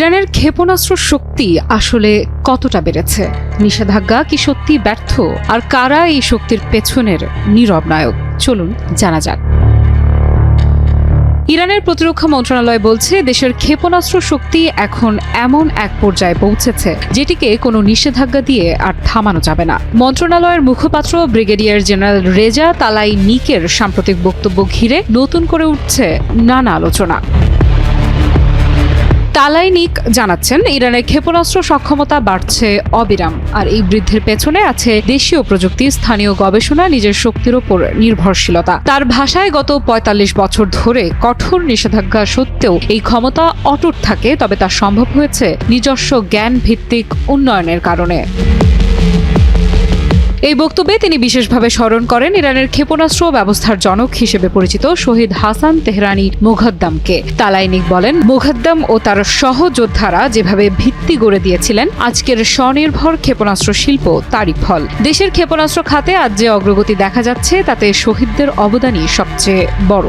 ইরানের ক্ষেপণাস্ত্র শক্তি আসলে কতটা বেড়েছে? নিষেধাজ্ঞা কি সত্যি ব্যর্থ? আর কারা এই শক্তির পেছনের নীরব নায়ক? চলুন জানা যাক। ইরানের প্রতিরক্ষা মন্ত্রণালয় বলছে, দেশের ক্ষেপণাস্ত্র শক্তি এখন এমন এক পর্যায়ে পৌঁছেছে যেটিকে কোনো নিষেধাজ্ঞা দিয়ে আর থামানো যাবে না। মন্ত্রণালয়ের মুখপাত্র ব্রিগেডিয়ার জেনারেল রেজা তালাইনিকের সাম্প্রতিক বক্তব্য ঘিরে নতুন করে উঠছে নানা আলোচনা। তালাইনিক জানাচ্ছেন, ইরানের ক্ষেপণাস্ত্র সক্ষমতা বাড়ছে অবিরাম, আর এই বৃদ্ধির পেছনে আছে দেশীয় প্রযুক্তি, স্থানীয় গবেষণা, নিজের শক্তির ওপর নির্ভরশীলতা। তার ভাষায়, গত ৪৫ বছর ধরে কঠোর নিষেধাজ্ঞা সত্ত্বেও এই ক্ষমতা অটুট থাকে, তবে তা সম্ভব হয়েছে নিজস্ব জ্ঞান ভিত্তিক উন্নয়নের কারণে। এই বক্তব্যে তিনি বিশেষভাবে স্মরণ করেন ইরানের ক্ষেপণাস্ত্র ব্যবস্থার জনক হিসেবে পরিচিত শহীদ হাসান তেহরানি মোঘাদ্দামকে। তালাইনিক বলেন, মোঘাদ্দাম ও তার সহযোদ্ধারা যেভাবে ভিত্তি গড়ে দিয়েছিলেন, আজকের স্বনির্ভর ক্ষেপণাস্ত্র শিল্প তারই ফল। দেশের ক্ষেপণাস্ত্র খাতে আজ যে অগ্রগতি দেখা যাচ্ছে, তাতে শহীদদের অবদানই সবচেয়ে বড়।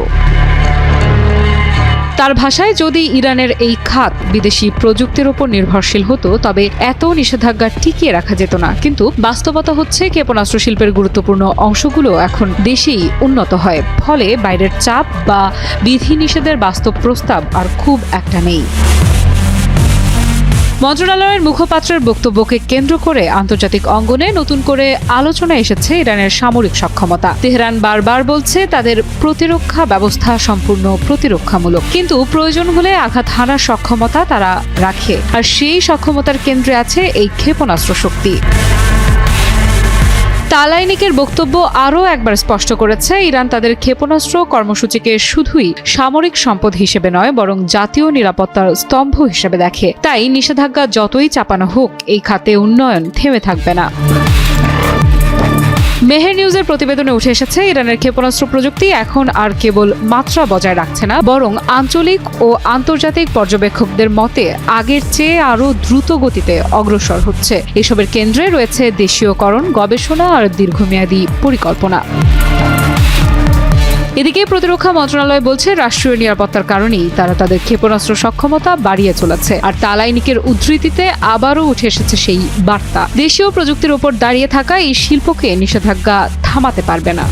তার ভাষায়, যদি ইরানের এই খাত বিদেশি প্রযুক্তির উপর নির্ভরশীল হতো, তবে এত নিষেধাজ্ঞা টিকিয়ে রাখা যেত না। কিন্তু বাস্তবতা হচ্ছে, ক্ষেপণাস্ত্র শিল্পের গুরুত্বপূর্ণ অংশগুলো এখন দেশেই উন্নত হয়, ফলে বাইরের চাপ বা বিধিনিষেধের বাস্তব প্রস্তাব আর খুব একটা নেই। মন্ত্রণালয়ের মুখপাত্রের বক্তব্যকে কেন্দ্র করে আন্তর্জাতিক অঙ্গনে নতুন করে আলোচনা এসেছে ইরানের সামরিক সক্ষমতা। তেহরান বারবার বলছে, তাদের প্রতিরক্ষা ব্যবস্থা সম্পূর্ণ প্রতিরক্ষামূলক, কিন্তু প্রয়োজন হলে আঘাত হানার সক্ষমতা তারা রাখে, আর সেই সক্ষমতার কেন্দ্রে আছে এই ক্ষেপণাস্ত্র শক্তি। তালাইনিকের বক্তব্য আরও একবার স্পষ্ট করেছে, ইরান তাদের ক্ষেপণাস্ত্র কর্মসূচিকে শুধুই সামরিক সম্পদ হিসেবে নয়, বরং জাতীয় নিরাপত্তার স্তম্ভ হিসেবে দেখে। তাই নিষেধাজ্ঞা যতই চাপানো হোক, এই খাতে উন্নয়ন থেমে থাকবে না। মেহের নিউজের প্রতিবেদনে উঠে এসেছে, ইরানের ক্ষেপণাস্ত্র প্রযুক্তি এখন আর কেবল মাত্রা বজায় রাখছে না, বরং আঞ্চলিক ও আন্তর্জাতিক পর্যবেক্ষকদের মতে আগের চেয়ে আরও দ্রুত গতিতে অগ্রসর হচ্ছে। এসবের কেন্দ্রে রয়েছে দেশীয়করণ, গবেষণা আর দীর্ঘমেয়াদী পরিকল্পনা। এদিকে প্রতিরক্ষা মন্ত্রণালয় বলছে, রাষ্ট্রীয় নিরাপত্তার কারণেই তারা তাদের ক্ষেপণাস্ত্র সক্ষমতা বাড়িয়ে চলেছে। আর তালাইনিকের উদ্ধৃতিতে আবারও উঠে এসেছে সেই বার্তা, দেশীয় প্রযুক্তির ওপর দাঁড়িয়ে থাকা এই শিল্পকে নিষেধাজ্ঞা থামাতে পারবে না।